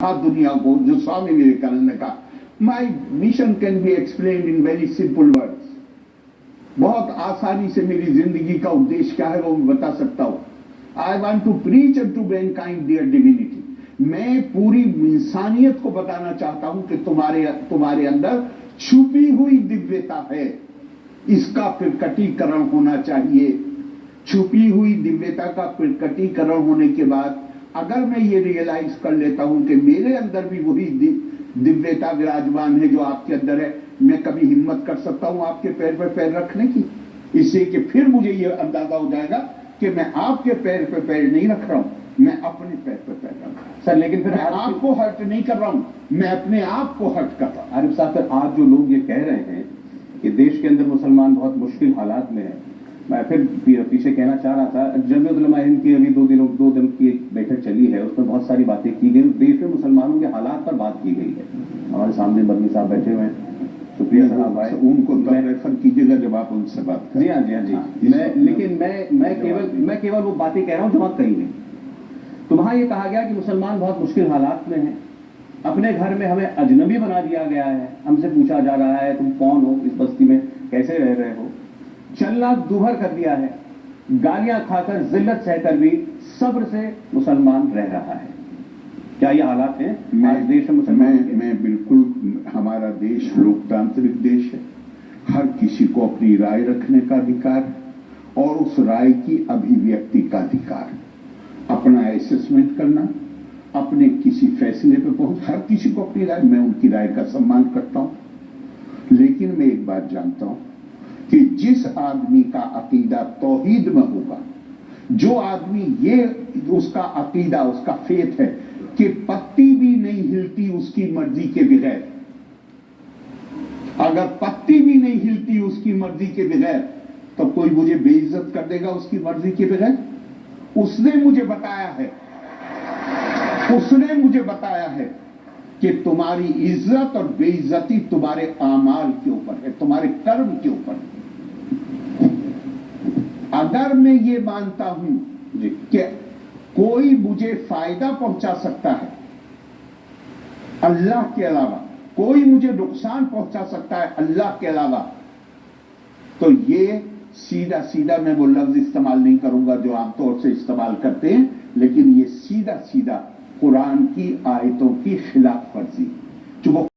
दुनिया को, जो स्वामी विवेकानंद ने कहा, माई mission can be explain in very simple words. बहुत आसानी से मेरी जिंदगी का उद्देश्य क्या है वो मैं बता सकता हूं। I want to preach to mankind their divinity. मैं पूरी इंसानियत को बताना चाहता हूं कि तुम्हारे अंदर छुपी हुई दिव्यता है, इसका प्रकटीकरण होना चाहिए। छुपी हुई दिव्यता का प्रकटीकरण होने के बाद अगर मैं ये रियलाइज कर लेता हूं कि मेरे अंदर भी वही दिव्यता विराजमान है जो आपके अंदर है, मैं कभी हिम्मत कर सकता हूं आपके पैर पे पैर रखने की, इससे कि फिर मुझे ये अंदाजा हो जाएगा कि मैं आपके पैर पे पैर नहीं रख रहा हूं, मैं अपने पैर पे पैर रख रहा हूं। सर लेकिन फिर मैं आपको हर्ट नहीं कर रहा हूं, मैं अपने आप को हर्ट कर रहा हूं। आरिफ साहब, फिर आज जो लोग ये कह रहे हैं कि देश के अंदर मुसलमान बहुत मुश्किल हालात में है, मैं फिर पीछे कहना चाह रहा था, जमीयत उलमा हिंद की अभी 2 दिन की एक बैठक चली है, उसमें बहुत सारी बातें की गई, देश में मुसलमानों के हालात पर बात की गई है। हमारे सामने बदनी साहब बैठे हुए हैं, शुक्रिया साहब आए, उनको रेफर कीजिएगा जब आप उनसे बात करें। जी हाँ, जी हाँ, जी। मैं केवल वो बातें कह रहा हूँ जो वहां कही नहीं। तो वहां ये कहा गया कि मुसलमान बहुत मुश्किल हालात में हैं, अपने घर में हमें अजनबी बना दिया गया है, हमसे पूछा जा रहा है तुम कौन हो, इस बस्ती में कैसे रह रहे हो, चलना दूभर कर दिया है, गालियां खाकर जिल्लत सहकर भी सब्र से मुसलमान रह रहा है। क्या ये हालात हैं आज देश में? मैं बिल्कुल, हमारा देश लोकतांत्रिक देश है, हर किसी को अपनी राय रखने का अधिकार है और उस राय की अभिव्यक्ति का अधिकार है, अपना असेसमेंट करना, अपने किसी फैसले पे पहुंच, हर किसी को अपनी राय, मैं उनकी राय का सम्मान करता हूं। लेकिन मैं एक बात जानता हूं कि जिस आदमी का अकीदा तौहीद में होगा, जो आदमी ये उसका अकीदा, उसका फेथ है कि पत्ती भी नहीं हिलती उसकी मर्जी के बगैर, अगर पत्ती भी नहीं हिलती उसकी मर्जी के बगैर, तो कोई मुझे बेइज्जत कर देगा उसकी मर्जी के बगैर? उसने मुझे बताया है कि तुम्हारी इज्जत और बेइज्जती तुम्हारे आमाल के ऊपर है, तुम्हारे कर्म के ऊपर है। अगर मैं ये मानता हूं कि कोई मुझे फायदा पहुंचा सकता है अल्लाह के अलावा, कोई मुझे नुकसान पहुंचा सकता है अल्लाह के अलावा, तो ये सीधा सीधा, मैं वो लफ्ज इस्तेमाल नहीं करूंगा जो आमतौर से इस्तेमाल करते हैं, लेकिन ये सीधा सीधा कुरान की आयतों की खिलाफ वर्जी, जो